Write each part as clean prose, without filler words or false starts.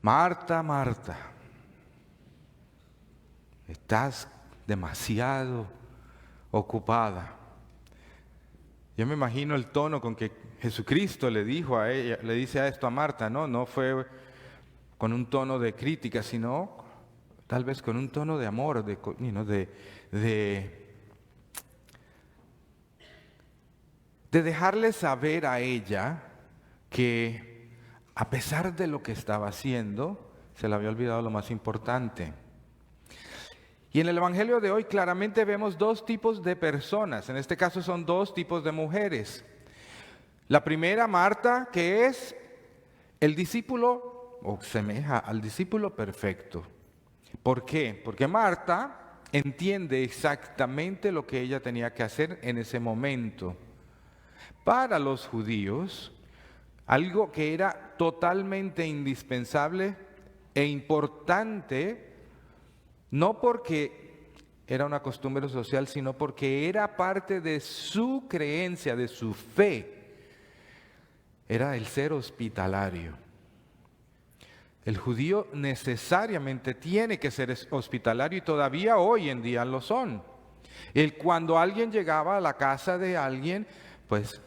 Marta, Marta, estás demasiado ocupada. Yo me imagino el tono con que Jesucristo le dijo a ella, le dice a esto a Marta, no fue con un tono de crítica, sino tal vez con un tono de amor, de dejarle saber a ella que a pesar de lo que estaba haciendo, se le había olvidado lo más importante. Y en el Evangelio de hoy claramente vemos dos tipos de personas, en este caso son dos tipos de mujeres. La primera, Marta, que es el discípulo, o semeja al discípulo perfecto. ¿Por qué? Porque Marta entiende exactamente lo que ella tenía que hacer en ese momento. Para los judíos, algo que era totalmente indispensable e importante, no porque era una costumbre social, sino porque era parte de su creencia, de su fe, era el ser hospitalario. El judío necesariamente tiene que ser hospitalario y todavía hoy en día lo son. Cuando alguien llegaba a la casa de alguien, pues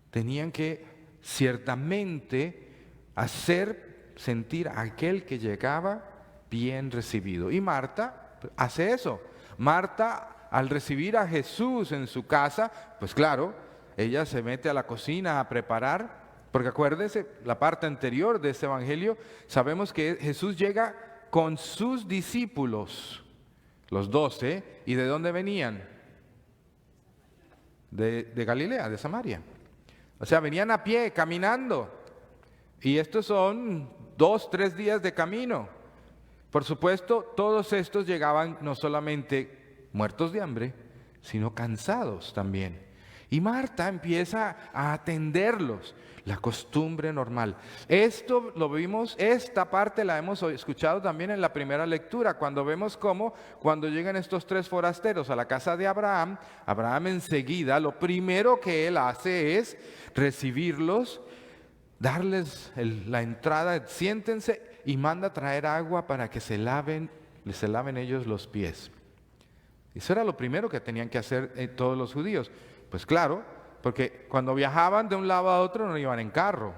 tenían que ciertamente hacer sentir a aquel que llegaba bien recibido. Y Marta hace eso. Marta, al recibir a Jesús en su casa, pues claro, ella se mete a la cocina a preparar. Porque acuérdese, la parte anterior de este evangelio, sabemos que Jesús llega con sus discípulos, los 12, ¿y de dónde venían? De Galilea, de Samaria. O sea, venían a pie, caminando. Y estos son 2, 3 días de camino. Por supuesto, todos estos llegaban no solamente muertos de hambre, sino cansados también. Y Marta empieza a atenderlos, la costumbre normal. Esto lo vimos, esta parte la hemos escuchado también en la primera lectura, cuando vemos cómo cuando llegan estos 3 forasteros a la casa de Abraham, Abraham enseguida lo primero que él hace es recibirlos, darles la entrada, siéntense, y manda traer agua para que se laven ellos los pies. Eso era lo primero que tenían que hacer todos los judíos. Pues claro, porque cuando viajaban de un lado a otro no iban en carro,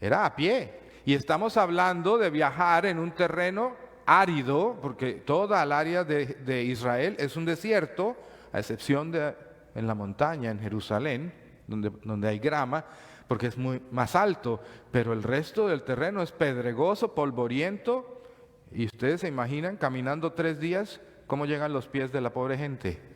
era a pie. Y estamos hablando de viajar en un terreno árido, porque toda el área de Israel es un desierto, a excepción de en la montaña, en Jerusalén, donde hay grama, porque es más alto, pero el resto del terreno es pedregoso, polvoriento, y ustedes se imaginan caminando 3 días, ¿cómo llegan los pies de la pobre gente?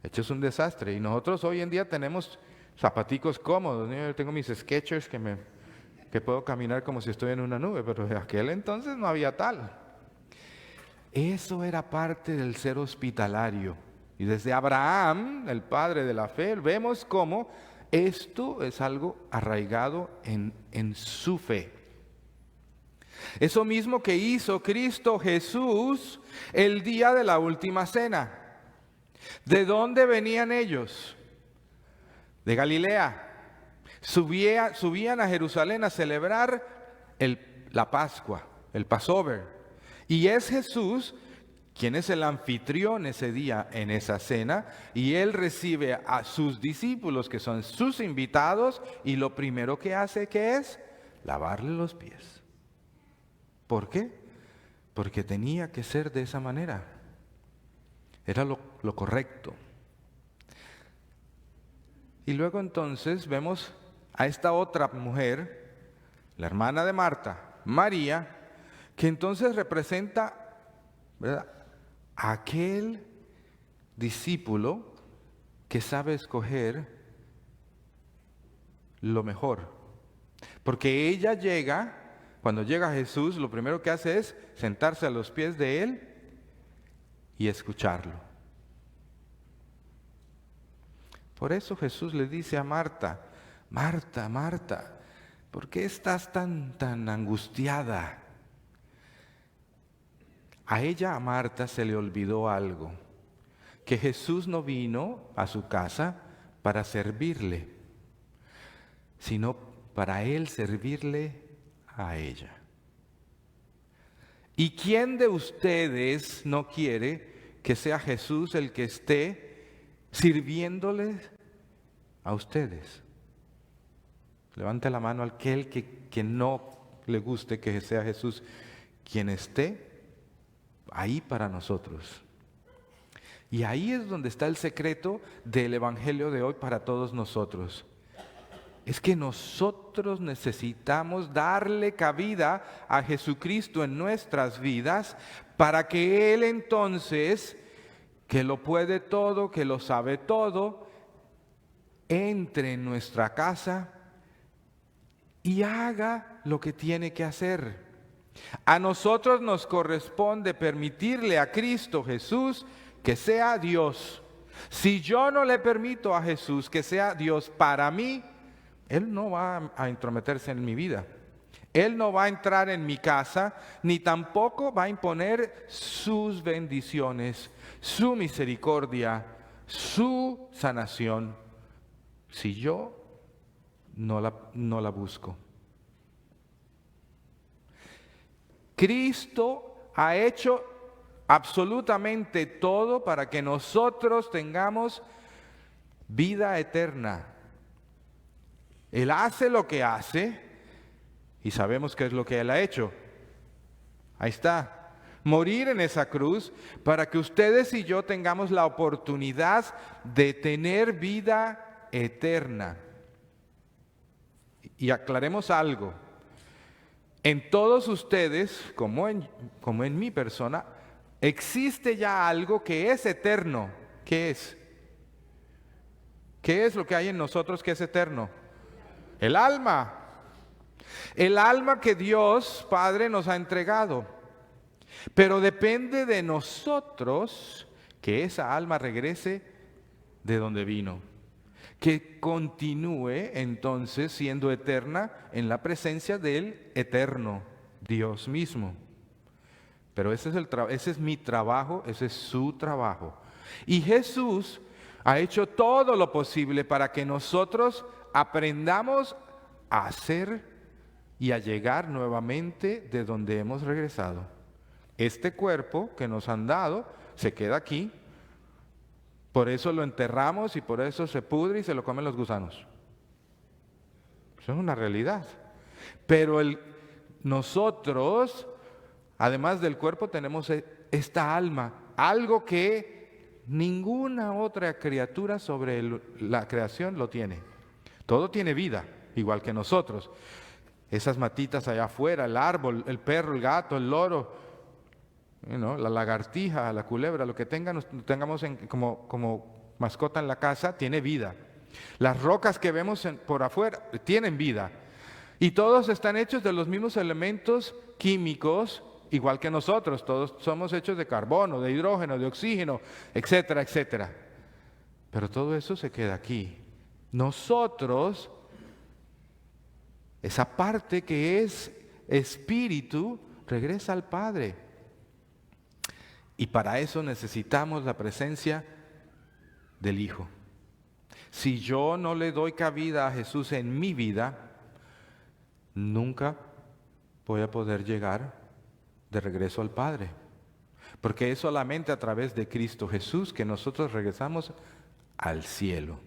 Hecho es un desastre. Y nosotros hoy en día tenemos zapaticos cómodos. Yo tengo mis Skechers que puedo caminar como si estoy en una nube, pero en aquel entonces no había tal. Eso era parte del ser hospitalario. Y desde Abraham, el padre de la fe, vemos cómo esto es algo arraigado en su fe. Eso mismo que hizo Cristo Jesús el día de la última cena. ¿De dónde venían ellos? De Galilea. Subían a Jerusalén a celebrar la Pascua, el Passover. Y es Jesús quien es el anfitrión ese día en esa cena, y él recibe a sus discípulos que son sus invitados, y lo primero que hace, ¿qué es? Lavarle los pies. ¿Por qué? Porque tenía que ser de esa manera. Era lo correcto. Y luego entonces vemos a esta otra mujer, la hermana de Marta, María, que entonces representa, ¿verdad?, aquel discípulo que sabe escoger lo mejor. Porque ella cuando llega Jesús, lo primero que hace es sentarse a los pies de él y escucharlo. Por eso Jesús le dice a Marta, Marta, Marta, ¿por qué estás tan angustiada? A ella, a Marta, se le olvidó algo, que Jesús no vino a su casa para servirle, sino para él servirle a ella. ¿Y quién de ustedes no quiere que sea Jesús el que esté sirviéndoles a ustedes? Levante la mano aquel que no le guste que sea Jesús quien esté ahí para nosotros. Y ahí es donde está el secreto del Evangelio de hoy para todos nosotros. Es que nosotros necesitamos darle cabida a Jesucristo en nuestras vidas para que Él entonces, que lo puede todo, que lo sabe todo, entre en nuestra casa y haga lo que tiene que hacer. A nosotros nos corresponde permitirle a Cristo Jesús que sea Dios. Si yo no le permito a Jesús que sea Dios para mí, Él no va a entrometerse en mi vida. Él no va a entrar en mi casa, ni tampoco va a imponer sus bendiciones, su misericordia, su sanación, si yo no la busco. Cristo ha hecho absolutamente todo para que nosotros tengamos vida eterna. Él hace lo que hace y sabemos qué es lo que Él ha hecho. Ahí está. Morir en esa cruz para que ustedes y yo tengamos la oportunidad de tener vida eterna. Y aclaremos algo. En todos ustedes, como en mi persona, existe ya algo que es eterno. ¿Qué es? ¿Qué es lo que hay en nosotros que es eterno? El alma. El alma que Dios Padre nos ha entregado. Pero depende de nosotros que esa alma regrese de donde vino. Que continúe entonces siendo eterna en la presencia del eterno Dios mismo. Pero ese es mi trabajo, ese es su trabajo. Y Jesús ha hecho todo lo posible para que nosotros aprendamos a hacer y a llegar nuevamente de donde hemos regresado. Este cuerpo que nos han dado se queda aquí. Por eso lo enterramos y por eso se pudre y se lo comen los gusanos. Eso es una realidad. Pero nosotros, además del cuerpo, tenemos esta alma, algo que ninguna otra criatura sobre la creación lo tiene. Todo tiene vida, igual que nosotros. Esas matitas allá afuera, el árbol, el perro, el gato, el loro, la lagartija, la culebra, lo que tengamos como mascota en la casa, tiene vida. Las rocas que vemos por afuera tienen vida. Y todos están hechos de los mismos elementos químicos, igual que nosotros. Todos somos hechos de carbono, de hidrógeno, de oxígeno, etcétera, etcétera. Pero todo eso se queda aquí. Nosotros, esa parte que es espíritu, regresa al Padre. Y para eso necesitamos la presencia del Hijo. Si yo no le doy cabida a Jesús en mi vida, nunca voy a poder llegar de regreso al Padre. Porque es solamente a través de Cristo Jesús que nosotros regresamos al cielo.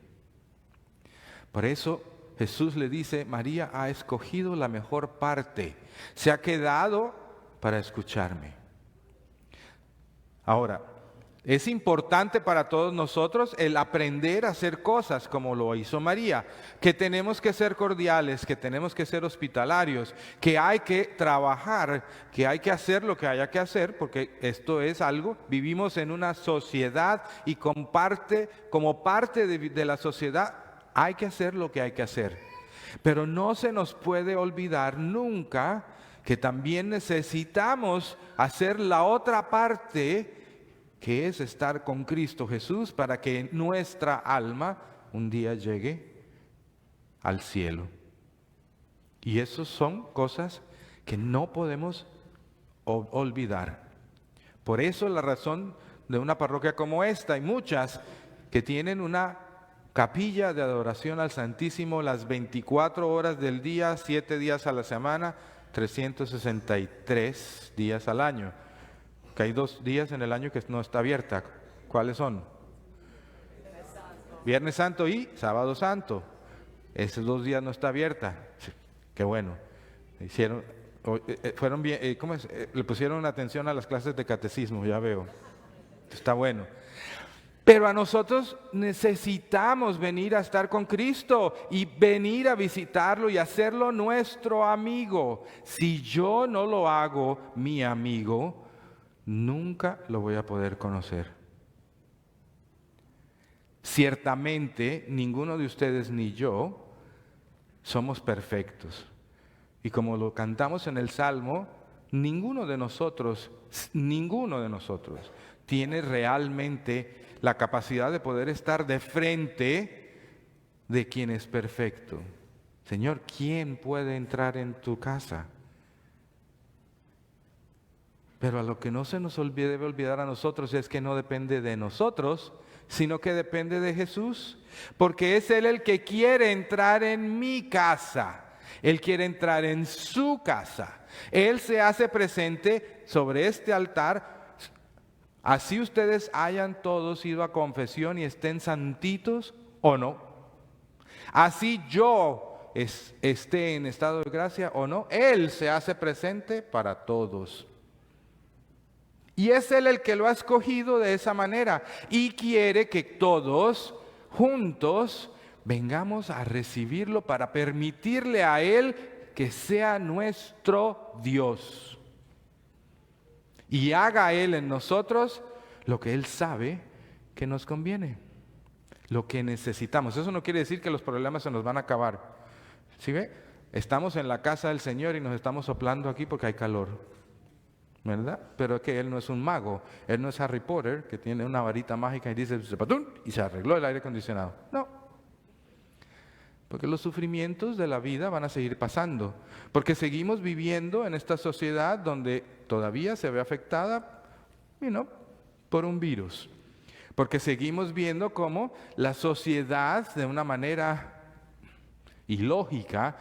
Por eso Jesús le dice, María ha escogido la mejor parte, se ha quedado para escucharme. Ahora, es importante para todos nosotros el aprender a hacer cosas como lo hizo María, que tenemos que ser cordiales, que tenemos que ser hospitalarios, que hay que trabajar, que hay que hacer lo que haya que hacer, porque esto es algo, vivimos en una sociedad y como parte de la sociedad hay que hacer lo que hay que hacer. Pero no se nos puede olvidar nunca que también necesitamos hacer la otra parte, que es estar con Cristo Jesús para que nuestra alma un día llegue al cielo. Y esas son cosas que no podemos olvidar. Por eso la razón de una parroquia como esta y muchas que tienen una capilla de adoración al Santísimo las 24 horas del día, 7 días a la semana, 363 días al año. Que hay 2 días en el año que no está abierta. ¿Cuáles son? Viernes Santo y Sábado Santo. Esos 2 días no está abierta. Sí, qué bueno. Fueron bien, ¿cómo es? Le pusieron atención a las clases de catecismo, ya veo. Está bueno. Pero a nosotros necesitamos venir a estar con Cristo y venir a visitarlo y hacerlo nuestro amigo. Si yo no lo hago mi amigo, nunca lo voy a poder conocer. Ciertamente, ninguno de ustedes ni yo somos perfectos. Y como lo cantamos en el Salmo, ninguno de nosotros tiene realmente la capacidad de poder estar de frente de quien es perfecto. Señor, ¿quién puede entrar en tu casa? Pero a lo que no se nos debe olvidar a nosotros es que no depende de nosotros, sino que depende de Jesús. Porque es Él el que quiere entrar en mi casa. Él quiere entrar en su casa. Él se hace presente sobre este altar. Así ustedes hayan todos ido a confesión y estén santitos o no. Así yo esté en estado de gracia o no. Él se hace presente para todos. Y es Él el que lo ha escogido de esa manera. Y quiere que todos juntos vengamos a recibirlo para permitirle a Él que sea nuestro Dios. Y haga Él en nosotros lo que Él sabe que nos conviene, lo que necesitamos. Eso no quiere decir que los problemas se nos van a acabar. ¿Sí ve? Estamos en la casa del Señor y nos estamos soplando aquí porque hay calor, ¿verdad? Pero es que Él no es un mago, Él no es Harry Potter que tiene una varita mágica y dice ¡zapatún! Y se arregló el aire acondicionado. No. Porque los sufrimientos de la vida van a seguir pasando. Porque seguimos viviendo en esta sociedad donde todavía se ve afectada, por un virus. Porque seguimos viendo cómo la sociedad, de una manera ilógica,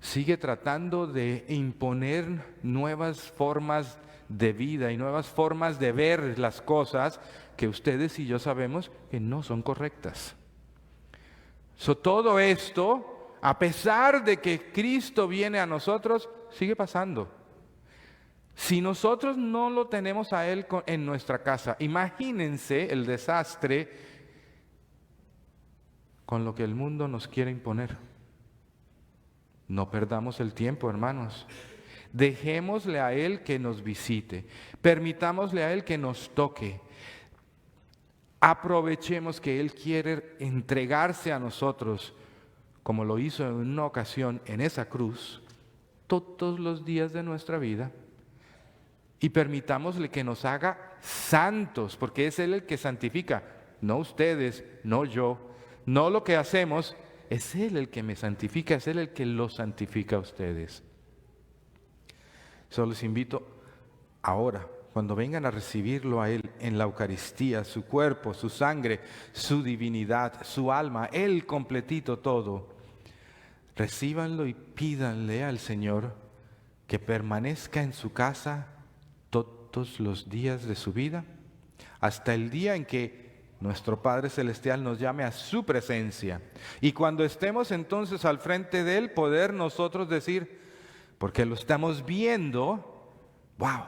sigue tratando de imponer nuevas formas de vida y nuevas formas de ver las cosas que ustedes y yo sabemos que no son correctas. Todo esto, a pesar de que Cristo viene a nosotros, sigue pasando. Si nosotros no lo tenemos a Él en nuestra casa, imagínense el desastre con lo que el mundo nos quiere imponer. No perdamos el tiempo, hermanos. Dejémosle a Él que nos visite. Permitámosle a Él que nos toque. Aprovechemos que Él quiere entregarse a nosotros, como lo hizo en una ocasión en esa cruz, todos los días de nuestra vida. Y permitámosle que nos haga santos, porque es Él el que santifica. No ustedes, no yo, no lo que hacemos. Es Él el que me santifica, es Él el que los santifica a ustedes. Solo les invito ahora, cuando vengan a recibirlo a Él en la Eucaristía, su cuerpo, su sangre, su divinidad, su alma, Él completito todo, recíbanlo y pídanle al Señor que permanezca en su casa todos los días de su vida, hasta el día en que nuestro Padre Celestial nos llame a su presencia. Y cuando estemos entonces al frente de Él, poder nosotros decir, porque lo estamos viendo, wow,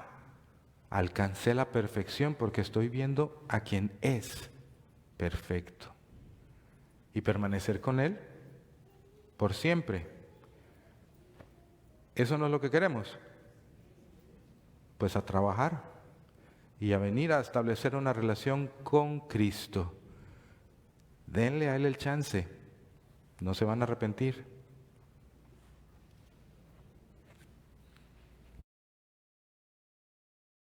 alcancé la perfección porque estoy viendo a quien es perfecto. Y permanecer con Él por siempre. ¿Eso no es lo que queremos? Pues a trabajar y a venir a establecer una relación con Cristo. Denle a Él el chance, no se van a arrepentir.